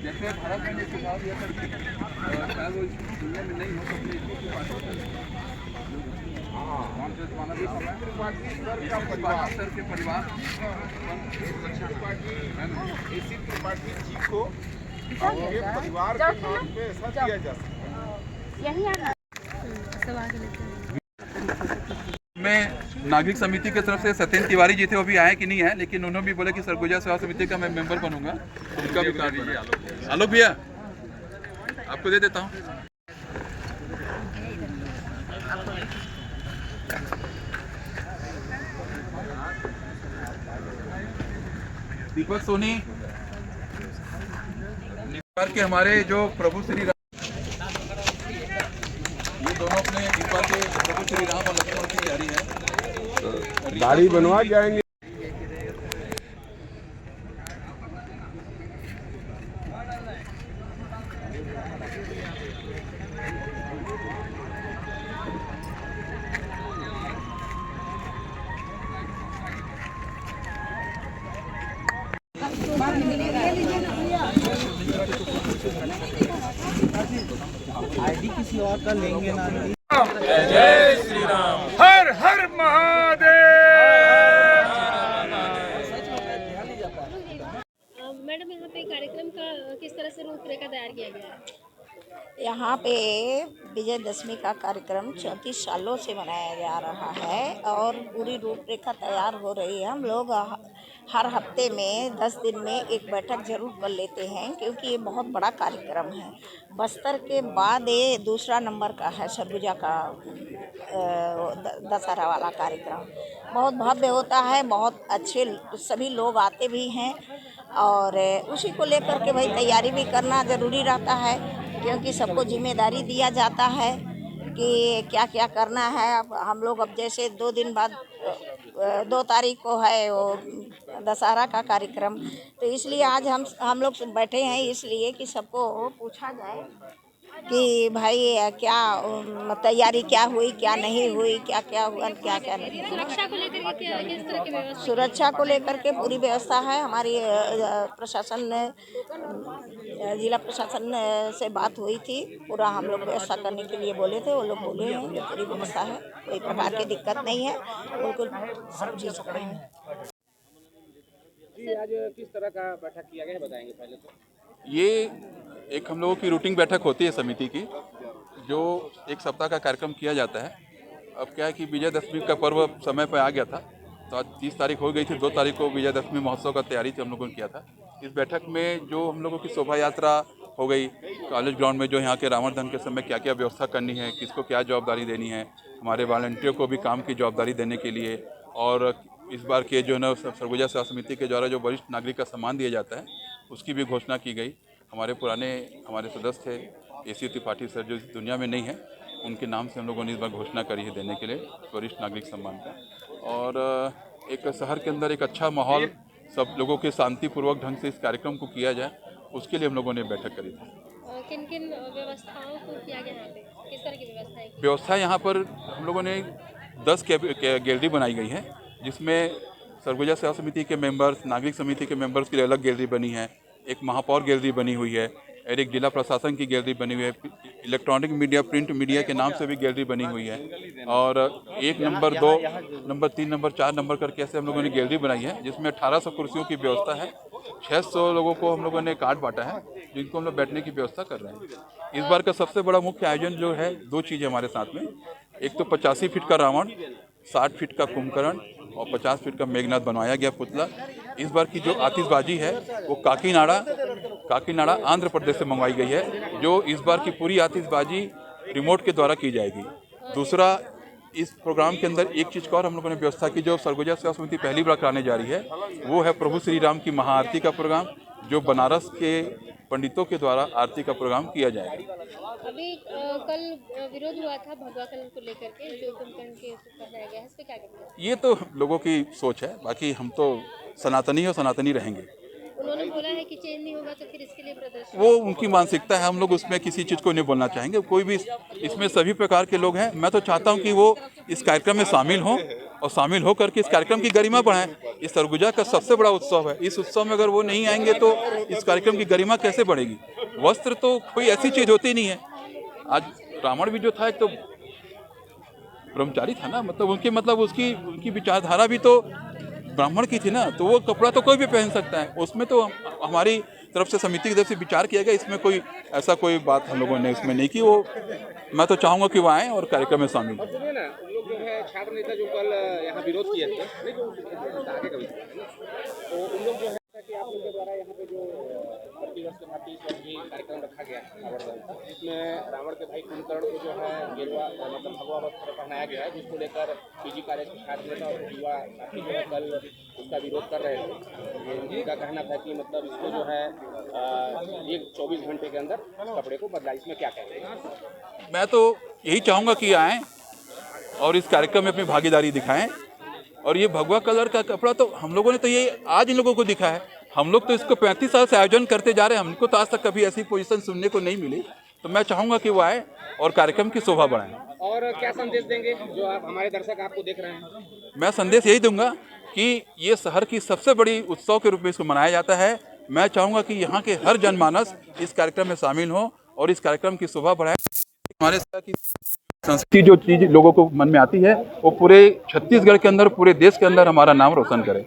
जैसे भारत में ये सुझाव दिया था कि शायद वो इस दुनिया में नहीं हो सकते सर के परिवार इसी त्रिपाठी जी को उनके परिवार के नाम पे ऐसा दिया जा सकता है। में नागरिक समिति की तरफ से सत्येंद्र तिवारी जी थे, वो भी आए कि नहीं आए, लेकिन उन्होंने भी बोले कि सरगुजा सेवा समिति का मैं मेंबर बनूंगा, तो उनका भी कार्ड दीजिए। आलोक भैया आपको दे देता हूँ। दीपक सोनी नेपाल के हमारे जो प्रभु श्री राम, ये दोनों अपने नेपाल के प्रभु श्री राम और लक्ष्मण की तैयारी है, गाड़ी बनवा जाएंगे। आईडी किसी और का लेंगे ना। जय श्री राम, हर हर महादेव। मैडम, यहाँ पे कार्यक्रम का किस तरह से रूपरेखा तैयार किया गया है? यहाँ पे विजयदशमी का कार्यक्रम 34 सालों से मनाया जा रहा है और पूरी रूपरेखा तैयार हो रही है। हम लोग हर हफ्ते में 10 दिन में एक बैठक जरूर कर लेते हैं, क्योंकि ये बहुत बड़ा कार्यक्रम है। बस्तर के बाद ये दूसरा नंबर का है सरगुजा का दशहरा वाला कार्यक्रम। बहुत भव्य होता है, बहुत अच्छे सभी लोग आते भी हैं और उसी को लेकर के भाई तैयारी भी करना ज़रूरी रहता है, क्योंकि सबको जिम्मेदारी दिया जाता है कि क्या क्या करना है। अब हम लोग अब जैसे 2 दिन बाद 2 तारीख को है वो दशहरा का कार्यक्रम, तो इसलिए आज हम लोग बैठे हैं इसलिए कि सबको पूछा जाए कि भाई क्या तैयारी क्या हुई, क्या नहीं हुई, क्या क्या हुआ, क्या क्या नहीं। सुरक्षा को लेकर किस तरह की व्यवस्था? सुरक्षा को लेकर के पूरी व्यवस्था है। हमारी प्रशासन ने, जिला प्रशासन से बात हुई थी, पूरा हम लोग व्यवस्था करने के लिए बोले थे, वो लोग बोले हैं कि पूरी व्यवस्था है, कोई प्रकार की दिक्कत नहीं है, बिल्कुल सब चीज़ है। आज किस तरह का बैठक किया गया है, बताएंगे पहले तो? ये एक हम लोगों की रूटीन बैठक होती है समिति की, जो 1 सप्ताह का कार्यक्रम किया जाता है। अब क्या है कि विजयदशमी का पर्व समय पर आ गया था, तो आज 30 तारीख हो गई थी, 2 तारीख को विजयदशमी महोत्सव का तैयारी थी हम लोगों ने किया था। इस बैठक में जो हम लोगों की शोभा यात्रा हो गई कॉलेज ग्राउंड में, जो यहाँ के रावण दहन के समय क्या क्या व्यवस्था करनी है, किसको क्या जवाबदारी देनी है, हमारे वॉलंटियर को भी काम की जवाबदारी देने के लिए, और इस बार के जो है ना सरगुजा सेवा समिति के द्वारा जो वरिष्ठ नागरिक का सम्मान दिया जाता है उसकी भी घोषणा की गई। हमारे सदस्य थे AC त्रिपाठी सर, जो इस दुनिया में नहीं है, उनके नाम से हम लोगों ने इस बार घोषणा करी है देने के लिए वरिष्ठ नागरिक सम्मान का। और एक शहर के अंदर एक अच्छा माहौल, सब लोगों के शांतिपूर्वक ढंग से इस कार्यक्रम को किया जाए, उसके लिए हम लोगों ने बैठक करी थी। किन किन व्यवस्थाओं को किया गया यहाँ पे? किस तरह की व्यवस्था है? व्यवस्था यहाँ पर हम लोगों ने 10 गैलरी बनाई गई है, जिसमें सरगुजा सेवा समिति के मेंबर्स, नागरिक समिति के मेंबर्स के लिए अलग गैलरी बनी है, एक महापौर गैलरी बनी हुई है और एक जिला प्रशासन की गैलरी बनी हुई है, इलेक्ट्रॉनिक मीडिया, प्रिंट मीडिया के नाम से भी गैलरी बनी हुई है, और 1 नंबर 2 नंबर 3 नंबर 4 नंबर करके ऐसे हम लोगों ने गैलरी बनाई है, जिसमें 1800 कुर्सियों की व्यवस्था है। 600 लोगों को हम लोगों ने कार्ड बांटा है, जिनको हम लोग बैठने की व्यवस्था कर रहे हैं। इस बार का सबसे बड़ा मुख्य आयोजन जो है, 2 चीज़ें हमारे साथ में, एक तो 85 फीट का रावण, 60 फीट का कुंभकर्ण और 50 फीट का मेघनाथ बनवाया गया पुतला। इस बार की जो आतिशबाजी है वो काकीनाड़ा आंध्र प्रदेश से मंगवाई गई है, जो इस बार की पूरी आतिशबाजी रिमोट के द्वारा की जाएगी। दूसरा, इस प्रोग्राम के अंदर एक चीज़ का और हम लोगों ने व्यवस्था की, जो सरगुजा सेवा समिति पहली बार कराने जा रही है, वो है प्रभु श्री राम की महाआरती का प्रोग्राम, जो बनारस के पंडितों के द्वारा आरती का प्रोग्राम किया जाएगा। अभी कल विरोध हुआ था भगवा कलर को लेकर के, जो कुंभकर्ण के ऊपर बनाया गया है, इस पे क्या कहते हैं? ये तो लोगों की सोच है, बाकी हम तो सनातनी और सनातनी रहेंगे। उन्होंने बोला है कि चेंज नहीं होगा तो फिर इसके लिए प्रदर्शन। वो उनकी मानसिकता है, हम लोग उसमें किसी चीज़ को नहीं बोलना चाहेंगे। कोई भी इसमें सभी प्रकार के लोग हैं। मैं तो चाहता हूं कि वो इस कार्यक्रम में शामिल हों और शामिल हो करके इस कार्यक्रम की गरिमा बढ़ाएं। ये सरगुजा का सबसे बड़ा उत्सव है। इस उत्सव में अगर वो नहीं आएंगे तो इस कार्यक्रम की गरिमा कैसे बढ़ेगी। वस्त्र तो कोई ऐसी चीज़ होती नहीं है। आज रावण भी जो था एक तो ब्रह्मचारी था ना, मतलब उनकी विचारधारा भी तो ब्राह्मण की थी ना, तो वो कपड़ा तो कोई भी पहन सकता है। उसमें तो हमारी तरफ से समिति की तरफ से विचार किया गया, इसमें कोई ऐसा कोई बात हम लोगों ने उसमें नहीं की। वो मैं तो चाहूँगा कि वो आएँ और कार्यक्रम में शामिल हों। सुनिए ना, उन लोग जो है छात्र नेता जो कल यहाँ विरोध किए थे, नहीं जो आगे कभी तो उन लोग जो है कि आप लोगों के द्वारा यहाँ पे जो प्रतिवर्ष के भांति इस वर्ष भी कार्यक्रम रखा गया है, जिसमें रावण के भाई कुंभकर्ण को जो है गेरुआ मतलब भगवा वस्त्र पहनाया गया है, जिसको लेकर पीजी कॉलेज के छात्र नेता और युवा साथी जो है कल उसका विरोध कर रहे थे। उनका कहना था कि मतलब इसको जो है एक 24 घंटे के अंदर कपड़े को बदला। इसमें क्या कहेंगे? मैं तो यही चाहूँगा कि आएँ और इस कार्यक्रम में अपनी भागीदारी दिखाएं। और ये भगवा कलर का कपड़ा तो हम लोगों ने तो ये आज इन लोगों को दिखा है। हम लोग तो इसको 35 साल से आयोजन करते जा रहे हैं, हमको तो आज तक कभी ऐसी पोजीशन सुनने को नहीं मिली। तो मैं चाहूँगा कि वो आए और कार्यक्रम की शोभा बढ़ाएं। और क्या संदेश देंगे जो आप हमारे दर्शक आपको देख रहे हैं? मैं संदेश यही दूंगा कि ये शहर की सबसे बड़ी उत्सव के रूप में इसको मनाया जाता है। मैं चाहूँगा कि यहाँ के हर जनमानस इस कार्यक्रम में शामिल हो और इस कार्यक्रम की शोभा बढ़ाए। हमारे शहर की संस्कृति जो चीज़ लोगों को मन में आती है वो पूरे छत्तीसगढ़ के अंदर, पूरे देश के अंदर हमारा नाम रोशन करे।